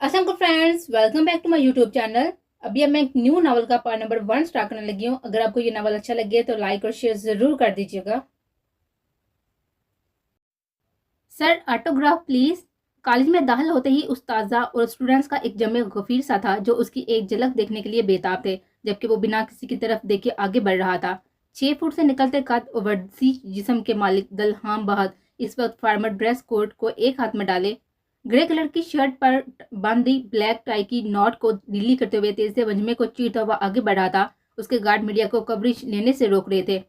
अस्सलाम friends, welcome back to my YouTube channel. अभी अब मैं एक न्यू नावल का पार्ट नंबर 1 स्टार्ट करने लगी हूँ। अगर आपको ये नावल अच्छा लगे तो लाइक और शेयर जरूर कर दीजिएगा। Sir, autograph please. कॉलेज में दाखिल होते ही उस्ताजा और स्टूडेंट्स का एक जमे गफीर सा था जो उसकी एक झलक देखने के लिए बेताब थे, जबकि वो बिना किसी की तरफ देखे आगे बढ़ रहा था। 6 फुट से निकलते कद और वर्दी जिस्म के मालिक दलहाम बहद इस वक्त फार्मर ड्रेस कोट को एक हाथ में डाले, ग्रे कलर की शर्ट पर बांधी ब्लैक टाई की नॉट को ढीली करते हुए तेज से वजमे को चीरता हुआ आगे बढ़ा था। उसके गार्ड मीडिया को कवरेज लेने से रोक रहे थे।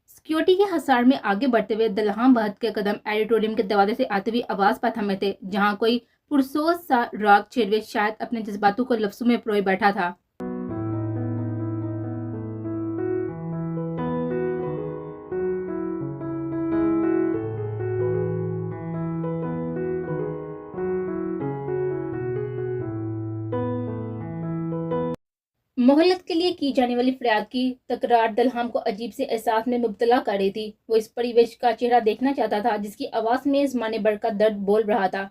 सिक्योरिटी के हसार में आगे बढ़ते हुए दलहाम बहद के कदम एडिटोरियम के दरवाजे से आते हुए आवाज पर थमे थे, जहां कोई पुरसोज सा राग छेड़वे शायद अपने जज्बातों को लफ्जों में परोए बैठा था। मोहल्लत के लिए की जाने वाली फरियाद की तकरार दलहाम को अजीब से एहसास में मुब्तला कर रही थी। वो इस परिवेश का चेहरा देखना चाहता था जिसकी आवाज में ज़माने भर का दर्द बोल रहा था।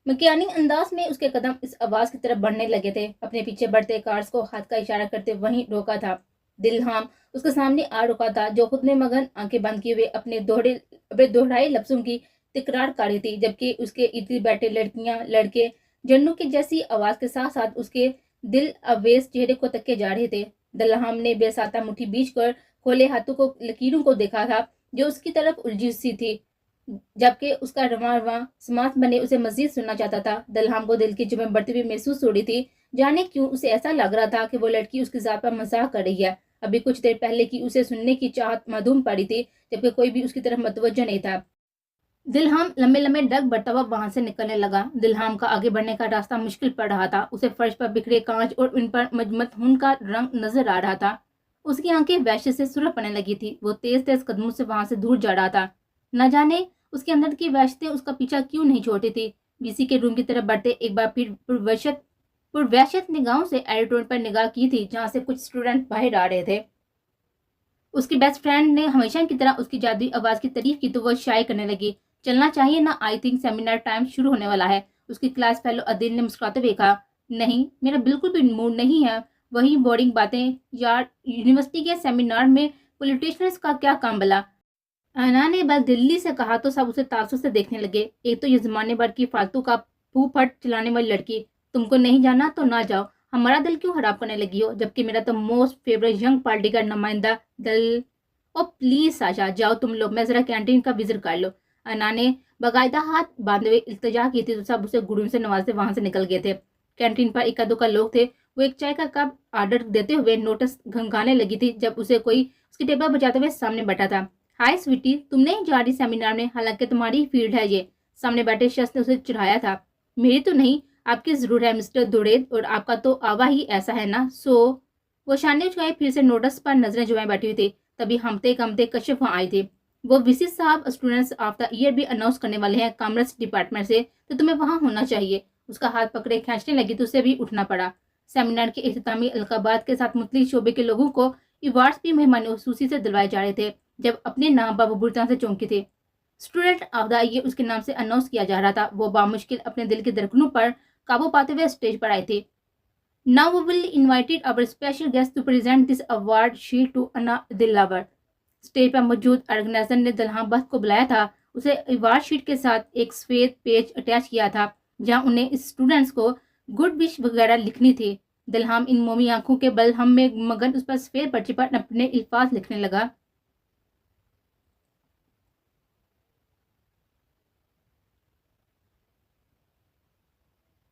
मकियानी अंदाज में उसके कदम इस आवाज की तरफ बढ़ने लगे थे। अपने पीछे बढ़ते कार्स को हाथ का इशारा करते वहीं रोका था। दिलहाम उसके सामने आ रुका था, जो खुद में मगन आंखें बंद किए हुए अपने दोहराए लफ्जों की तकरार कर रही थी, जबकि उसके इर्द बैठे लड़कियां लड़के जन्नू की जैसी आवाज के साथ साथ उसके दिल अवेज चेहरे को तके जा रहे थे। दलहाम ने बेसाता मुट्ठी बीच कर खोले हाथों को लकीरों को देखा था जो उसकी तरफ उलझी सी थी, जबकि उसका रवां रवां समास बने उसे मजीद सुनना चाहता था। दलहाम को दिल की जुम्मे बढ़ती हुई महसूस हो रही थी। जाने क्यों उसे ऐसा लग रहा था कि वो लड़की उसकी जात पर मजाक कर रही है। अभी कुछ देर पहले की उसे सुनने की चाहत माधूम पड़ी थी, जबकि कोई भी उसकी तरफ मतवज्जो नहीं था। दिलहाम लम्बे लम्बे डग बढ़ता हुआ वहां से निकलने लगा। दिलहाम का आगे बढ़ने का रास्ता मुश्किल पड़ रहा था। उसे फर्श पर बिखरे कांच और उन पर मजमतहुन का रंग नजर आ रहा था। उसकी आंखें वहशत से सुरख पड़ने लगी थी। वो तेज तेज कदमों से वहां से दूर जा रहा था। न जाने उसके अंदर की वहशतें उसका पीछा क्यों नहीं छोड़ती थी। बीसी के रूम की तरफ बढ़ते एक बार फिर पुरवहशत निगाहों से एडिटोरियम पर निगाह की थी, जहां से कुछ स्टूडेंट बाहर आ रहे थे। उसकी बेस्ट फ्रेंड ने हमेशा की तरह उसकी जादुई आवाज की तारीफ की तो वो शाये करने लगी। चलना चाहिए ना, आई थिंक सेमिनार टाइम शुरू होने वाला है। उसकी क्लास फेलो अदिल ने मुस्कुराते हुए कहा। नहीं, मेरा बिल्कुल भी मूड नहीं है। वही बोरिंग बातें यार, यूनिवर्सिटी के सेमिनार में पॉलिटिशियंस का क्या काम भला। अना ने बस दिल्ली से कहा तो सब उसे तासुब से देखने लगे। एक तो ये जमाने भर की फालतू का फूफट चलाने वाली लड़की, तुमको नहीं जाना तो ना जाओ, हमारा दिल क्यों खराब करने लगी हो, जबकि मेरा तो मोस्ट फेवरेट यंग पार्टी का नुमाइंदा दल। ओ प्लीज साशा, जाओ तुम लोग, मैं जरा कैंटीन का विजिट कर लो। अना ने बाकायदा हाथ बांधे हुए इल्तिजा की थी तो सब उसे गुड़ून से नवाजते वहां से निकल गए थे। कैंटीन पर इक्का दुक्का लोग थे। वो एक चाय का कप ऑर्डर देते हुए नोटिस घंघाने लगी थी जब उसे कोई उसकी टेबल बजाते हुए सामने बैठा था। हाय स्वीटी, तुम नहीं जा रही सेमिनार में, हालांकि तुम्हारी फील्ड है ये। सामने बैठे शख्स ने उसे चिढ़ाया था। मेरी तो नहीं, आपकी जरूर है मिस्टर दुरेद, और आपका तो आवा ही ऐसा है ना। सो वो शाने चुकाए फिर से नोटिस पर नजरें जुआए बैठी हुई थी। तभी हमते कमते कशिफ वहां आई थी। वो वीसी साहब स्टूडेंट्स ऑफ द ईयर भी अनाउंस करने वाले हैं कॉमर्स डिपार्टमेंट से, तो तुम्हें वहां होना चाहिए। उसका हाथ पकड़े खींचने लगी तो उसे भी उठना पड़ा। सेमिनार के इख्तितामी अलकाबात के साथ मुख्तलिफ शोबे के लोगों को अवार्ड्स भी मेहमानोसूसी से दिलवाए जा रहे थे, जब अपने नाम पर वो बुरी तरह से चौंकी थी। स्टूडेंट ऑफ द ईयर उसके नाम से अनाउंस किया जा रहा था। वो बामुश्किल अपने दिल की धड़कनों पर काबू पाते हुए स्टेज पर आई थी। Now we will invited our special guest to present this award sheet to Ana Dilawar. Stage पर मौजूद ऑर्गेनाइजर ने दलहाम बख्त को बुलाया था। उसे अवार्ड शीट के साथ एक सफेद पेज अटैच किया था, जहां उन्हें स्टूडेंट्स को गुड विश वगैरह लिखनी थी। दलहाम इन मोमी आंखों के बल हम में मगन उस पर सफेद पर्ची पर अपने अल्फाज लिखने लगा।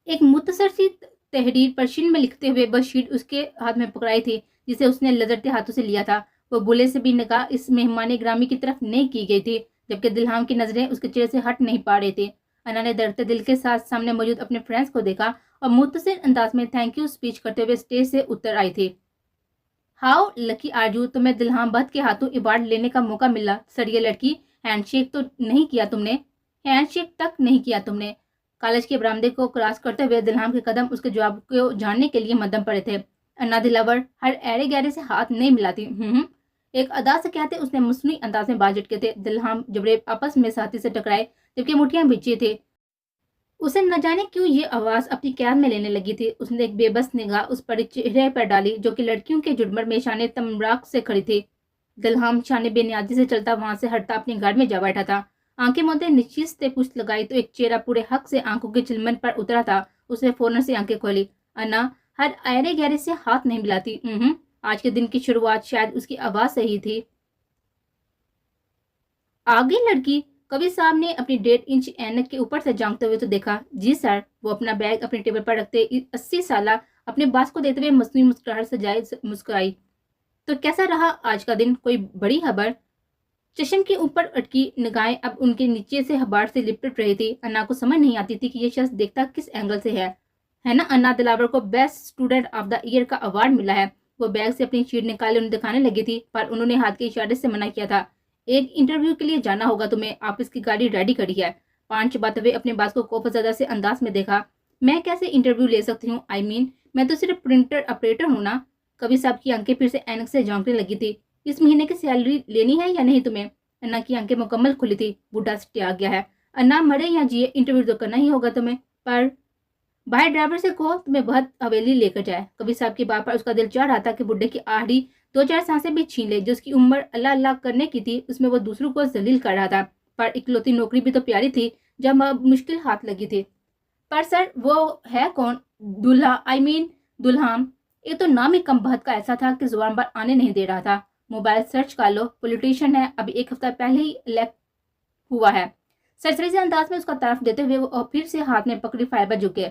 एक मुख्तसर सी तहरीर पर्शियन में लिखते हुए वह शीट उसके हाथ में पकड़ाई थी, जिसे उसने लदरते हाथों से लिया था। वो बुले से भी निगाह इस मेहमान ग्रामी की तरफ नहीं की गई थी, जबकि दिलहाम की नजरें उसके चेहरे से हट नहीं पा रही थी। अना ने दर्दते दिल के साथ सामने मौजूद अपने फ्रेंड्स को देखा और मुख्तसर अंदाज में थैंक यू स्पीच करते हुए स्टेज से उतर आई थी। हाउ लकी आर यू, तुम्हें दिलहाम भट्ट के हाथों अवार्ड लेने का मौका मिला। सर ये लड़की, हैंडशेक तो नहीं किया तुमने, हैंडशेक तक नहीं किया तुमने। कॉलेज के बरामदे को क्रॉस करते हुए दिल्हाम के कदम उसके जवाब को जानने के लिए मद्दम पड़े थे। अन्ना दिलावर हर एरे गहरे से हाथ नहीं मिलाती। एक अदा से कहते उसने मसनूई अंदाज में बाल झटके थे। दिल्हाम जबरे आपस में साथी से टकराए जबकि मुठियां भिजी थे। उसे न जाने क्यों ये आवाज अपनी कैद में लेने लगी थी। उसने एक बेबस निगाह उस पर चेहरे पर डाली जो कि लड़कियों के जुड़मर में शाने तमराक से खड़ी थी। दिल्हाम शाने बेनियादी से चलता वहां से हटता अपनी गाड़ में जा बैठा था। आंखें मोते निश्चित से पुष्ट लगाई तो एक चेहरा पूरे हक से आंखों के चिलमन पर उतरा था। उसने फौरन से आंखें खोली। अन्ना हर आयरे गहरे से हाथ नहीं मिलाती। आज के दिन की शुरुआत शायद उसकी आवाज से ही थी। आगे लड़की। कवि साहब ने अपनी 1.5 इंच ऐनक के ऊपर से झांकते हुए तो देखा। जी सर। वो अपना बैग अपने टेबल पर रखते 80 साल अपने बास को देते हुए मसनूई मुस्कुराहट से जाए मुस्कुराई। तो कैसा रहा आज का दिन? कोई बड़ी खबर? चश्म के ऊपर अटकी निगाहें अब उनके नीचे से हबाड़ से लिपट रही थी। अन्ना को समझ नहीं आती थी कि ये शख्स देखता किस एंगल से है ना। अन्ना दिलावर को best student of the year का अवार्ड मिला है। वो बैग से अपनी शीट निकाले उन्हें दिखाने लगी थी पर उन्होंने हाथ के इशारे से मना किया था। एक इंटरव्यू के लिए जाना होगा तुम्हें। ऑफिस की गाड़ी रेडी खड़ी है। पांच बात हुए अपने बास को खौफजदा से अंदाज में देखा। मैं कैसे इंटरव्यू ले सकती हूँ? मैं तो सिर्फ प्रिंटर ऑपरेटर हूँ ना। कवि साहब की आंखें फिर से ऐनक से झांकने लगी थी। इस महीने की सैलरी लेनी है या नहीं तुम्हें? अन्ना की आंखें मुकम्मल खुली थी। बूढ़ा से त्याग गया है। अन्ना मरे या जिए इंटरव्यू तो करना ही होगा तुम्हें। पर भाई ड्राइवर से कहो तुम्हें बहुत हवेली लेकर जाए। कवि साहब की बात पर उसका दिल चाह रहा था कि बुढ़े की आड़ी 2-4 सांसें भी छीन ले। जो उसकी उम्र अल्लाह अल्लाह करने की थी उसमें वो दूसरों को जलील कर रहा था। पर इकलौती नौकरी भी तो प्यारी थी जब मुश्किल हाथ लगी थी। पर सर वो है कौन? दूल्हा दुल्हाम। एक तो नाम ही कम बहत का ऐसा था कि जुबान पर आने नहीं दे रहा था। मोबाइल सर्च कर लो। पॉलिटिशियन है। अभी 1 हफ्ता पहले ही इलेक्ट हुआ है। सरसरी से अंदाज में उसका तारीफ देते हुए वो फिर से हाथ में पकड़ी फाइल पर झुके।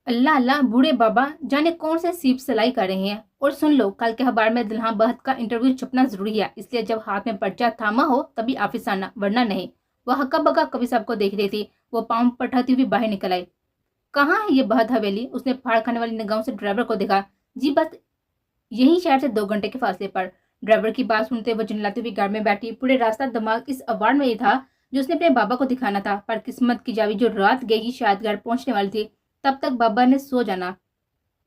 अल्लाह अल्लाह बूढ़े बाबा जाने कौन से सीप सिलाई कर रहे हैं। और सुन लो कल के अखबार में दिल्हाम बहत का इंटरव्यू छपना जरूरी है। इसलिए जब हाथ में पर्चा थामा हो तभी ऑफिस आना वरना नहीं। वह हक्का बक्का कवि साहब को देख रही थी। वो पाँव पठाती हुई बाहर निकल आई। कहाँ है ये बहत हवेली? उसने फाड़ खाने वाली निगाहों से ड्राइवर को देखा। जी बस यही शहर से 2 घंटे के फासले पर। ड्राइवर की बात सुनते वो चिल्लाती हुई गाड़ में बैठी। पूरे रास्ता दिमाग इस अवार्ड में ही था जो उसने अपने बाबा को दिखाना था। पर किस्मत की जावी जो रात गई शायद घर पहुंचने वाली थी तब तक बाबा ने सो जाना।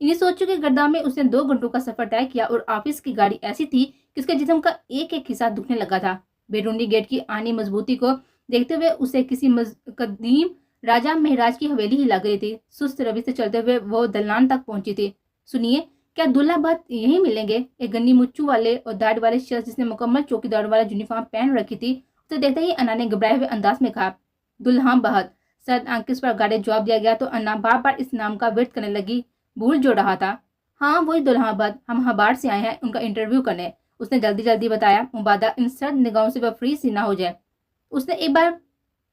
इन्हीं सोचों के गर्दा में उसने 2 घंटों का सफर तय किया और ऑफिस की गाड़ी ऐसी थी कि उसके जिस्म का एक एक हिस्सा दुखने लगा था। बेरूनी गेट की आनी मजबूती को देखते हुए उसे किसी कदीम राजा महराज की हवेली ही लग रही थी। सुस्त रवि से चलते हुए वो दलान तक पहुंची थी। सुनिए क्या दूल्हा भत्त यहीं मिलेंगे? एक गन्नी मुच्चू वाले और दाढ़ वाले शख्स जिसने मुकम्मल चौकीदार वाला यूनिफॉर्म पहन रखी थी उसे देखते ही अन्ना ने घबराए हुए अंदाज में कहा। दुल्हाम बहत। सर आंकिस पर गाड़े जवाब दिया गया तो अन्ना बार बार इस नाम का वेट करने लगी। भूल जो रहा था। हाँ वही दुल्हाम बहत। हम हबाड़ से आए हैं उनका इंटरव्यू करने। उसने जल्दी जल्दी बताया। मुबादा इन सर्द निगाहों से वह फ्री सी ना हो जाए। उसने एक बार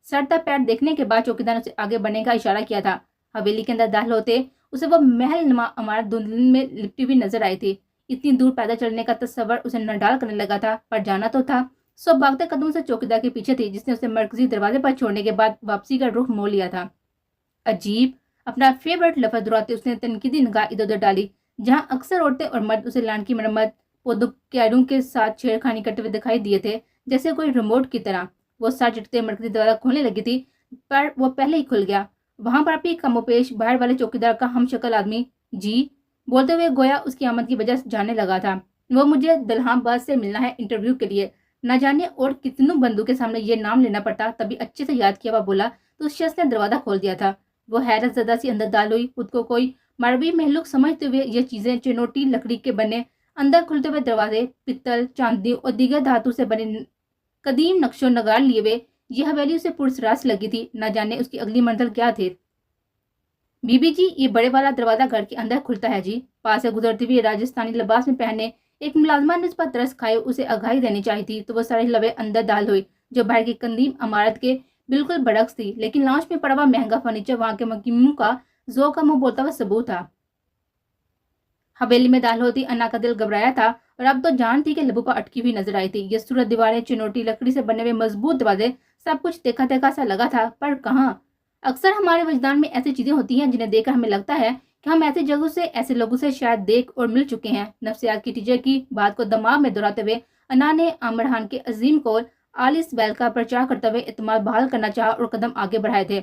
सड़ता पैर देखने के बाद चौकीदार से आगे बढ़ने का इशारा किया था। हवेली के अंदर दाखिल होते उसे वह महल नुमा इमारत धुंधली में लिपटी हुई नजर आई थी। इतनी दूर पैदल चलने का तस्वर उसे नडाल करने लगा था पर जाना तो था। सब भागते कदम से चौकीदार के पीछे थी जिसने उसे मरकजी दरवाजे पर छोड़ने के बाद वापसी का रुख मोड़ लिया था। अजीब। अपना फेवरेट लफ्ज दोहराते उसने तनकीदी निगाह इधर उधर डाली। जहां अक्सर औरतें और मर्द उसे लान की मरम्मत पौधों क्यारों के साथ छेड़खानी करते हुए दिखाई दिए थे जैसे कोई रिमोट की तरह। वो साथ झटते मरकजी दरवाजा खोलने लगी थी पर वो पहले ही खुल गया। वहां पर भी कमोपेश बाहर वाले चौकीदार का हम शक्ल आदमी जी बोलते हुए गोया उसकी आमद की वजह जाने लगा था। वो मुझे दिल्हाम बहत से मिलना है इंटरव्यू के लिए। न जाने और कितनों बंदों के सामने ये नाम लेना पड़ता तभी अच्छे से याद किया हुआ बोला तो उस शख्स ने दरवाजा खोल दिया था। वो हैरत ज़दा सी अंदर दाल हुई। खुद को कोई मरबी महलूक समझते हुए ये चीजें चिनोटी लकड़ी के बने अंदर खुलते हुए दरवाजे पित्तल चांदी और दीगर धातु से बने कदीम नक्शो नगार लिए हुए ये हवेली उसे पुरसरास लगी थी। न जाने उसकी अगली मंजिल क्या थी। बीबी जी ये बड़े वाला दरवाजा घर के अंदर खुलता है जी। पास से गुजरती हुई राजस्थानी लिबास में पहने एक मुलाजमा ने उस पर तरस खाए उसे आगाही देनी चाहिए थी तो वो सारे लवे अंदर दाल हुई जो बाहर की कदीम इमारत के बिल्कुल बड़क्स थी। लेकिन लॉन्च में पड़ा हुआ महंगा फर्नीचर वहां के मुकीमों का ज़ौक़ का मुंह बोलता हुआ सबूत था। हवेली में दाल होती अन्ना का दिल घबराया था और अब तो जान थी कि लबू पर अटकी हुई नजर आई थी। ये सूरत दीवारें चिनोटी लकड़ी से बने हुए मजबूत दरवाजे सब कुछ देखा देखा सा लगा था पर कहाँ। अक्सर हमारे वजदान में ऐसी चीजें होती हैं जिन्हें देखकर हमें लगता है कि हम ऐसी जगहों से ऐसे लोगों से शायद देख और मिल चुके हैं। नफ्सियात की टीचर की बात को दिमाग में दोहराते हुए अन्ना ने आमर के अजीम कौल आलिस बैल का प्रचार करते हुए इत्मीनान बहाल करना चाहा और कदम आगे बढ़ाए थे।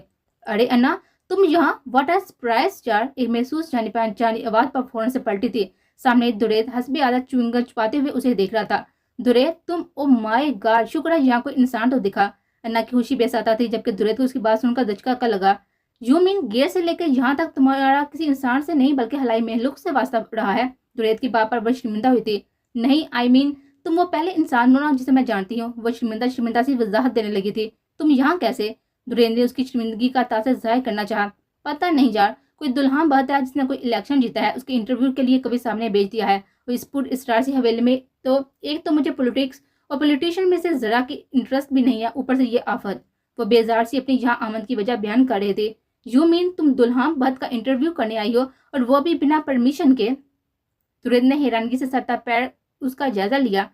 अरे अन्ना तुम यहाँ व्हाट आर सरप्राइज यार, एक महसूस जानी पहचानी आवाज पर फौरन से पलटी थी। सामने दुरेद हंसबे आधा च्युइंगम छुपाते हुए उसे देख रहा था। दुरेद तुम, ओ माय गॉड, शुक्र है यहाँ कोई इंसान तो दिखा। अन्ना की खुशी बेसाता थी जबकि दुरेद को उसकी बात सुनकर दचका का लगा। यू मीन गेट से लेकर यहाँ तक तुम्हारा किसी इंसान से नहीं बल्कि हलाई महलूक से वास्ता रहा है? दुरेद की बात पर वह शर्मिंदा हुई थी। नहीं, आई मीन तुम वो पहले इंसान हो ना जिसे मैं जानती हूँ। वो शर्मिंदा सी वजाहत देने लगी थी। तुम यहाँ कैसे? दुरेद ने उसकी शर्मिंदगी का तासर जाहिर करना चाहा। पता नहीं यार, कोई दुल्हन बहुत है जिसने कोई इलेक्शन जीता है, उसके इंटरव्यू के लिए कभी सामने भेज दिया है। वो इस पुर स्टार सी हवेली में तो एक तो मुझे पॉलिटिक्स और पॉलिटिशियन में से जरा की इंटरेस्ट भी नहीं है, ऊपर से ये आफत। वो बेजार सी अपनी यहाँ आमद की वजह बयान कर रहे थे। यू मीन तुम दुल्हन भट्ट का इंटरव्यू करने आई हो और वो भी बिना परमिशन के? दुरेद ने हैरानगी से सरता पैर उसका जायजा लिया।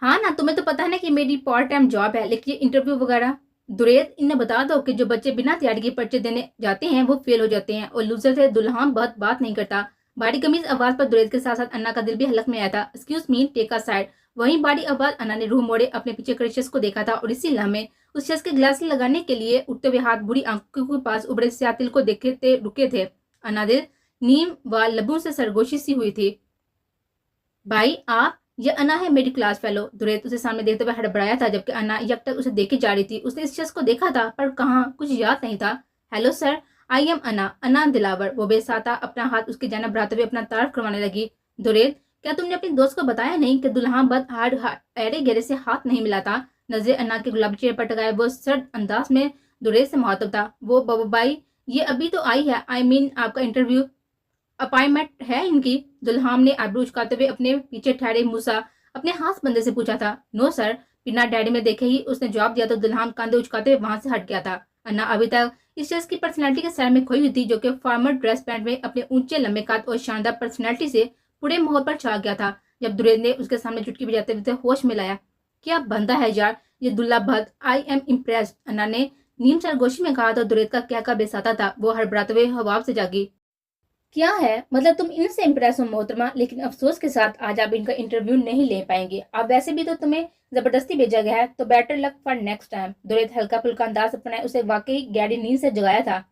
हाँ ना, तुम्हें तो पता है ना कि मेरी पार्ट टाइम जॉब है, लेकिन ये इंटरव्यू वगैरह। दुरेद, इन्हें बता दो कि जो बच्चे बिना तैयारी के पर्चे देने जाते हैं वो फेल हो जाते हैं और लूजर से दुल्हन बहुत बात नहीं करता। बाड़ी कमीज आवाज पर दुरेद के साथ साथ अन्ना का दिल भी हलक में आया था। Excuse me, take a side. वहीं बाड़ी आवाज अन्ना ने रूह मोड़े अपने पीछे खड़े शख्स को देखा था और इसी लम्हे उस शख्स के ग्लास लगाने के लिए उठते हुए हाथ बुरी आंखों के पास उभरे स्यातिल को देखते रुके थे। अन्ना दिल नीम व लबों से सरगोशी सी हुई थी। भाई आप, ये अन्ना है मेरी क्लास फेलो। दुरेद उसे सामने देखते हुए हड़बड़ाया था जबकि अन्ना यकटक उसे देखे जा रही थी। उसने इस शख्स को देखा था पर कहाँ, कुछ याद नहीं था। हेलो सर, आई एम अन्ना दिलावर। वो बेसाता अपना हाथ उसकी जानिब बढ़ाते हुए अपना तारीफ करवाने लगी। दुरेद, क्या तुमने अपने दोस्त को बताया नहीं कि दुल्हन बद एड़े गहरे से हाथ नहीं मिलाता? नजरे अन्ना के गुलाबी चेहरे पर टकाए वो सर्द अंदाज में दुरेद से मुखातब था। वो बाई, ये अभी तो आई है, आई मीन आपका इंटरव्यू अपॉइंटमेंट है इनकी? दुल्हन ने आबरू उचकाते हुए अपने पीछे ठहरे मूसा अपने हाथ बंदे से पूछा था। नो सर, बिना डैडी में देखे ही उसने जवाब दिया तो दुल्हन कंधे उचकाते हुए वहां से हट गया था। अन्ना अभी तक इस शख्स की पर्सनैलिटी के सैर में खोई हुई थी जो कि फॉर्मल ड्रेस पैंट में अपने ऊंचे लंबे कद और शानदार पर्सनैलिटी से पूरे माहौल पर छा गया था। जब दुरेद ने उसके सामने चुटकी बजाते हुए होश में लाया। क्या बंदा है यार ये Dulla Bhatt, I am impressed. अन्ना ने नीम सरगोशी में कहा तो दुरेद का क्या बेसाता था। वो हड़बड़ाते हुए हवाब से जागी। क्या है मतलब, तुम इनसे इम्प्रेस हो मोहतरमा, लेकिन अफसोस के साथ आज आप इनका इंटरव्यू नहीं ले पाएंगे। अब वैसे भी तो तुम्हें जबरदस्ती भेजा गया है, तो better luck for next time. दुरेद हल्का फुल्का अंदाज अपनाए उसे वाकई गहरी नींद से जगाया था।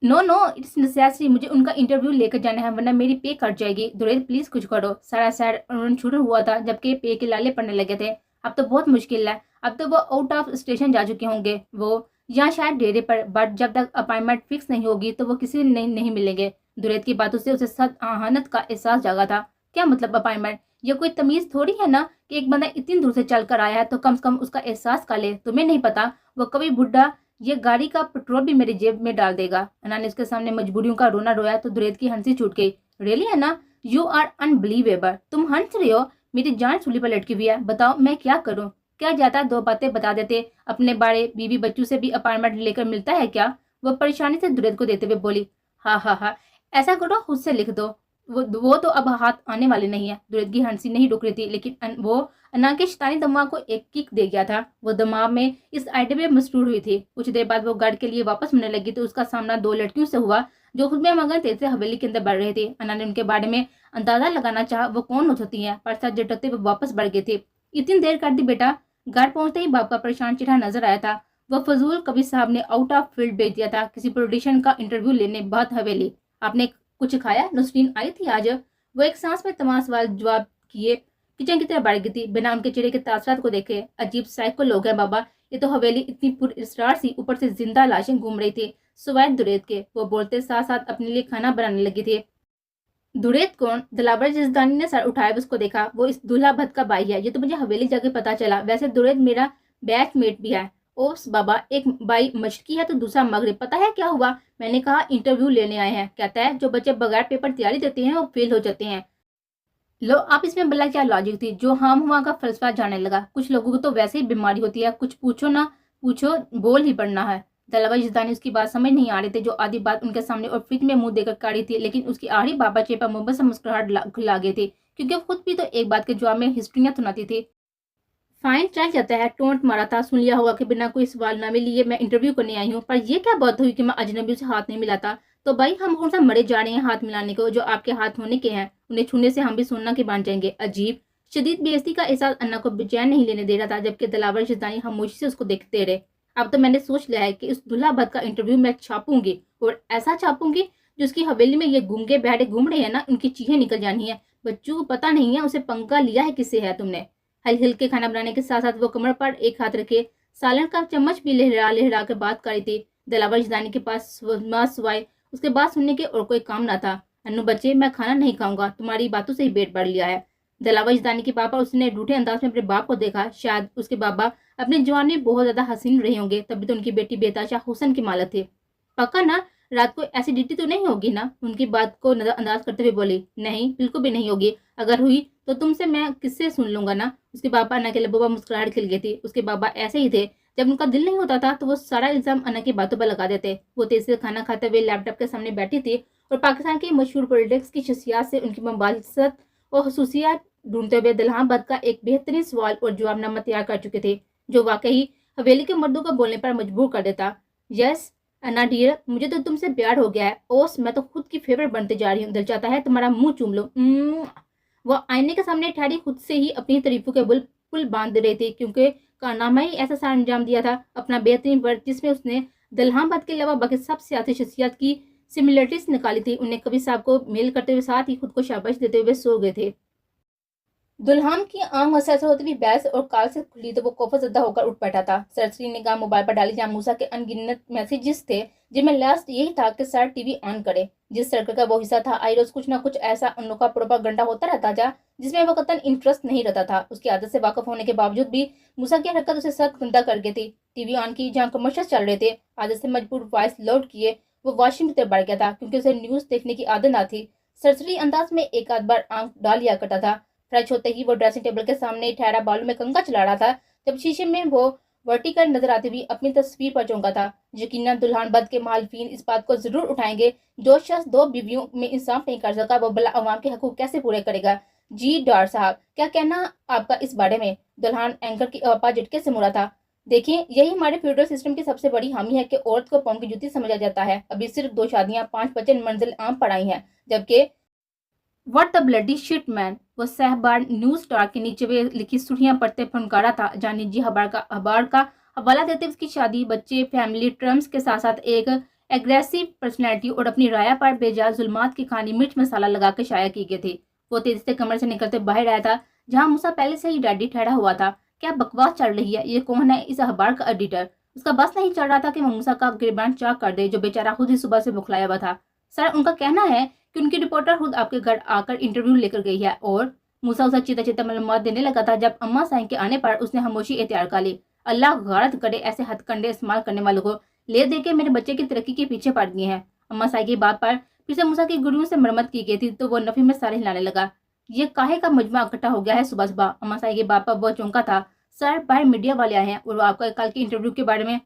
नो नो, इट्स नेसेसरी, मुझे उनका इंटरव्यू लेकर जाना है वरना मेरी पे कट जाएगी। दुरेद प्लीज कुछ करो। सारा सैर शुरू हुआ था जबकि पे के लाले पड़ने लगे थे। अब तो बहुत मुश्किल है, अब तो वो आउट ऑफ स्टेशन जा चुके होंगे। वो यहाँ शायद डेरे पर, बट जब तक अपॉइंटमेंट फिक्स नहीं होगी तो वो किसी नहीं मिलेंगे। दुरेद की बातों से उसे सख्त आहानत का एहसास जागा था। क्या मतलब अपॉइंटमेंट? ये कोई तमीज थोड़ी है ना कि एक बंदा इतनी दूर से चल कर आया है तो कम से कम उसका एहसास कर ले। तुम्हें नहीं पता वो कभी बुढ़ा ये गाड़ी का पेट्रोल भी मेरी जेब में डाल देगा। अन्ना ने उसके सामने मजबूरियों का रोना रोया तो दुरेद की हंसी छूट गई। Really Ana, you are unbelievable. तुम हंस रहे हो? मेरी जान सूली पर लटकी हुई है, बताओ मैं क्या करूँ? क्या जाता दो बातें बता देते, अपने बारे बीवी बच्चों से भी अपॉइंटमेंट लेकर मिलता है क्या? वो परेशानी से दुरेद को देते हुए बोली। हाँ हाँ हाँ, ऐसा करो खुद से लिख दो, वो तो अब हाथ आने वाले नहीं है। दुरेद की हंसी नहीं रुक रही थी लेकिन वो अन्ना के शैतानी दिमाग को एक किक दे गया था। वो दिमाग में इस आइडिया में मसरूर हुई थी। कुछ देर बाद वो घर के लिए वापस मुड़ने लगी तो उसका सामना दो लड़कियों से हुआ जो खुद में मगर तेज से हवेली के अंदर बढ़ रहे थे। अन्ना ने उनके बारे में अंदाजा लगाना चाहा वो कौन होती है, पर सच झटकते हुए वापस बढ़ गए थे। इतनी देर कर दी बेटा? घर पहुंचते ही बाप का परेशान चेहरा नजर आया था। वह फजूल कबीर साहब ने आउट ऑफ फील्ड भेज दिया था किसी पॉलिटिशियन का इंटरव्यू लेने बहुत हवेली। आपने कुछ खाया? नसरीन आई थी आज? वो एक सांस में तमाम सवाल जवाब किए किचन की तरफ बढ़ गई थी बिना उनके चेहरे के तासरात को देखे। अजीब साइको लोग हैं बाबा, ये तो हवेली इतनी पुरअसरार सी, ऊपर से जिंदा लाशें घूम रही थी सुवैद दुरेद के। वो बोलते साथ साथ अपने लिए खाना बनाने लगी थी। दुरेद कौन? दिलावर जसदानी ने सर उठाया उसको देखा। वो इस दूल्हा भट्ट का भाई है, ये तो मुझे हवेली जाके पता चला। वैसे दुरेद मेरा बैचमेट भी है। ओस बाबा, एक भाई मशरकी है तो दूसरा मगरिब। पता है क्या हुआ? मैंने कहा इंटरव्यू लेने आए हैं। कहता है जो बच्चे बगैर पेपर तैयारी देते हैं वो फेल हो जाते हैं। लो आप इसमें भला क्या लॉजिक थी? जो हम हुआ का फलसफा जाने लगा। कुछ लोगों को तो वैसे ही बीमारी होती है, कुछ पूछो ना पूछो बोल ही पड़ना है। दलावा जसदानी उसकी बात समझ नहीं आ रहे थे। जो आधी बात उनके सामने और फ्रिज में मुंह देकर काढ़ी थी, लेकिन उसकी आड़ी बाबा चेहरे पर मोहब्बत से मुस्कुराहट खुला गई थी क्योंकि वो खुद भी तो एक बात के जवाब में हिस्ट्रियां सुनाती थी। फाइन चल जाता है, टोंट मारा था, सुन लिया होगा कि बिना कोई सवाल नामे लिए मैं इंटरव्यू करने आई हूँ। पर ये क्या बात हुई कि मैं अजनबी से हाथ नहीं मिलाता? तो भाई हम कौन सा मरे जा रहे हैं हाथ मिलाने को? जो आपके हाथ होने के हैं उन्हें छूने से हम भी सुनना के बन जाएंगे। अजीब शदीद बेइज्जती का एहसास अन्ना को बेचैन नहीं लेने दे रहा था जबकि दिलावर जसदानी खामोशी से उसको देखते रहे। اب تو میں نے سوچ لیا ہے کہ اس دلہا بد کا انٹرویو میں چھاپوں گی، اور ایسا چھاپوں گی جو اس کی حویلی میں یہ گونگے بہرے گھوم رہے ہیں نا، ان کی چیخیں نکل جانی ہے۔ بچوں کو پتہ نہیں ہے اسے پنکا لیا ہے کس سے ہے تم نے۔ ہل ہل کے کھانا بنانے کے ساتھ ساتھ وہ کمر پر ایک ہاتھ رکھے سالن کا چمچ بھی لہرا لہرا کے بات کر رہی تھی۔ دلاور جدانی کے پاس سوائے اس کے بات سننے کے اور کوئی کام نہ تھا۔ انو بچے، میں کھانا نہیں کھاؤں گا، تمہاری باتوں سے ہی پیٹ بھر لیا ہے۔ دلاور جدانی کے پاپا اس نے ڈوٹے انداز میں اپنے باپ کو دیکھا۔ شاید اس کے بابا اپنے جوان میں بہت زیادہ حسین رہے ہوں گے، تبھی تو ان کی بیٹی بےتاشا حسن کی مالک تھی۔ پکا نا، رات کو ایسیڈیٹی تو نہیں ہوگی نا؟ ان کی بات کو نظر انداز کرتے ہوئے بولی۔ نہیں، بالکل بھی نہیں ہوگی، اگر ہوئی تو تم سے میں کس سے سن لوں گا نا؟ اس کے بابا انا کے لبوں مسکراہٹ کھل گئی تھی۔ اس کے بابا ایسے ہی تھے، جب ان کا دل نہیں ہوتا تھا تو وہ سارا الزام انا کی باتوں پر لگا دیتے۔ وہ تیزی سے کھانا کھاتے ہوئے لیپ ٹاپ کے سامنے بیٹھی تھی اور پاکستان کی مشہور پولیٹکس کی شخصیات سے ان کی مباحثت اور خصوصیات ڈھونڈتے ہوئے دلہا بد کا ایک بہترین سوال اور جواب نامہ تیار کر چکے تھے، جو واقعی حویلی کے مردوں کو بولنے پر مجبور کر دیتا۔ یس انا ڈیئر، مجھے تو تم سے پیار ہو گیا ہے۔ اوس، میں تو خود کی فیورٹ بنتے جا رہی ہوں، دل چاہتا ہے تمہارا منہ چوم لو۔ وہ آئینے کے سامنے ٹھہری خود سے ہی اپنی تعریفوں کے پل باندھ رہی تھی، کیونکہ کارنامہ ہی ایسا سا انجام دیا تھا، اپنا بہترین ورڈ، جس میں اس نے دلہا بد کے علاوہ باقی سب سیاسی شخصیات کی سملیرٹیز نکالی تھی۔ انہیں کبھی صاحب کو میل کرتے ہوئے ساتھ ہی خود کو شاباش دیتے ہوئے سو گئے تھے۔ دلہن کی آنکھ مسلسل ہوتی ہوئی بحث اور کال سے کھلی تو وہ خوف زدہ ہو کر اٹھ بیٹھا تھا۔ سرسری نگاہ موبائل پر ڈالی جہاں موسیٰ کے ان گنت میسیجز تھے، جن میں لاسٹ یہی تھا کہ سر ٹی وی آن کرے۔ جس سرکل کا وہ حصہ تھا، آئی روز کچھ نہ کچھ ایسا انوکھا پروپاگنڈا ہوتا رہتا تھا جس میں وہ قطعاً انٹرسٹ نہیں رہتا تھا۔ اس کی عادت سے واقف ہونے کے باوجود بھی موسیٰ کی حرکت اسے سخت گندا کر گئی تھی۔ ٹی وی آن کی، جہاں کمرشل چل رہے تھے، عادت سے مجبور وائس لوڈ کیے وہ واش روم کی طرف بڑھ گیا تھا، کیونکہ اسے نیوز دیکھنے کی عادت نہ تھی۔ سرسری انداز میں ایک آدھ بار آنکھ ڈال لیا کرتا تھا۔ فریش ہوتے ہی وہ ڈریسنگ ٹیبل کے سامنے ٹھہرا بالوں میں کنگا چلا رہا تھا، جب شیشے میں وہ ورٹیکل نظر آتی ہوئی اپنی تصویر پر چونکا تھا۔ یقیناً دلہن بد کے مخالفین اس بات کو ضرور اٹھائیں گے، جو شخص دو بیویوں میں انصاف نہیں کر سکا وہ بلا عوام کے حقوق کیسے پورے کرے گا؟ جی ڈار صاحب، کیا کہنا آپ کا اس بارے میں؟ دلہن اینکر کی آپا جھٹکے سے مڑا تھا۔ دیکھیں، یہی ہمارے فیوڈل سسٹم کی سب سے بڑی حامی ہے کہ عورت کو پاؤں کی جوتی سمجھا جاتا ہے۔ ابھی صرف 2 شادیاں، 5 بچے منزل عام پر آئی ہیں، جبکہ واٹ دا بلڈی شٹ مین، وہ سہبار نیوز اسٹار کے نیچے لکھی سرخیاں پڑھتے پھنکارا تھا، جہاں نجی اخبار کا حوالہ دیتے اس کی شادی، بچے، فیملی ٹرمز کے ساتھ ساتھ ایک ایگریسو پرسنالٹی اور اپنی رایا پر بے جا ظلمات کی کہانی مرچ مسالہ لگا کے شائع کی گئی تھی۔ وہ تیزی سے کمرے سے نکلتے باہر آیا تھا، جہاں موسیٰ پہلے سے ہی ڈیڈی ٹھہرا ہوا تھا۔ کیا بکواس چل رہی ہے؟ یہ کون ہے اس اخبار کا ایڈیٹر؟ اس کا بس نہیں چل رہا تھا کہ وہ موسیٰ کا گریبان چاک کر دے، جو بیچارہ خود ہی صبح سے بکھلایا ہوا تھا۔ سر، ان کا کہنا ہے کہ ان کی رپورٹر خود آپ کے گھر آ کر انٹرویو لے کر گئی ہے، اور موسیٰ اسے چیتا چیتا معلومات دینے لگا تھا، جب اماں سائیں کے آنے پر اس نے خاموشی اختیار کر لی۔ اللہ غارت کرے ایسے ہتھ کنڈے استعمال کرنے والوں کو، لے دے کے میرے بچے کی ترقی کے پیچھے پڑ گئے ہیں۔ اماں سائیں کی بات پر پھر سے موسیٰ کی گڑیوں سے مرمت کی گئی تھی تو وہ نفی میں سارے ہلانے لگا۔ یہ کاہے کا مجمع اکٹھا ہو گیا ہے صبح صبح؟ اماں سائیں کی بات پر وہ چونکا تھا۔ سر، باہر میڈیا والے آئے ہیں اور وہ آپ کا کل کے انٹرویو کے بارے میں۔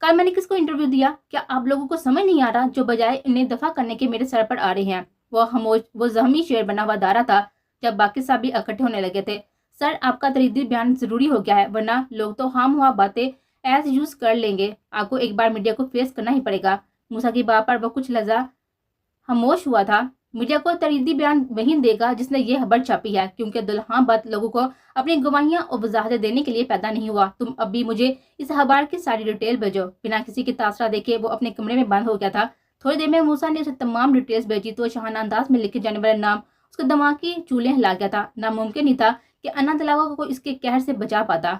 کل میں نے کس کو انٹرویو دیا؟ کیا آپ لوگوں کو سمجھ نہیں آ رہا؟ جو بجائے انہیں دفاع کرنے کے میرے سر پر آ رہے ہیں۔ وہ زخمی شیر بنا ہوا دارا تھا جب باقی سب بھی اکٹھے ہونے لگے تھے۔ سر، آپ کا تردید بیان ضروری ہو گیا ہے، ورنہ لوگ تو خام خواہ باتیں ایز یوز کر لیں گے۔ آپ کو ایک بار میڈیا کو فیس کرنا ہی پڑے گا۔ موسیٰ کی بات پر وہ کچھ لہجہ خاموش ہوا تھا۔ میڈیا کو تردیدی بیان وہی دے گا جس نے یہ خبر چھاپی ہے، کیونکہ دلہا بد لوگوں کو اپنی گواہیاں اور وضاحتیں دینے کے لیے پیدا نہیں ہوا۔ تم اب بھی مجھے اس خبر کی ساری ڈیٹیل بھیجو۔ بنا کسی کی تاثرہ دیکھے وہ اپنے کمرے میں بند ہو گیا تھا۔ تھوڑی دیر میں موسیٰ نے اسے تمام ڈیٹیلز بھیجی تو شاہانہ انداز میں لکھے جانے والا نام اس کے دماغ کی چولیں ہلا گیا تھا۔ ناممکن ہی تھا کہ انا دلاور کو اس کے قہر سے بچا پاتا۔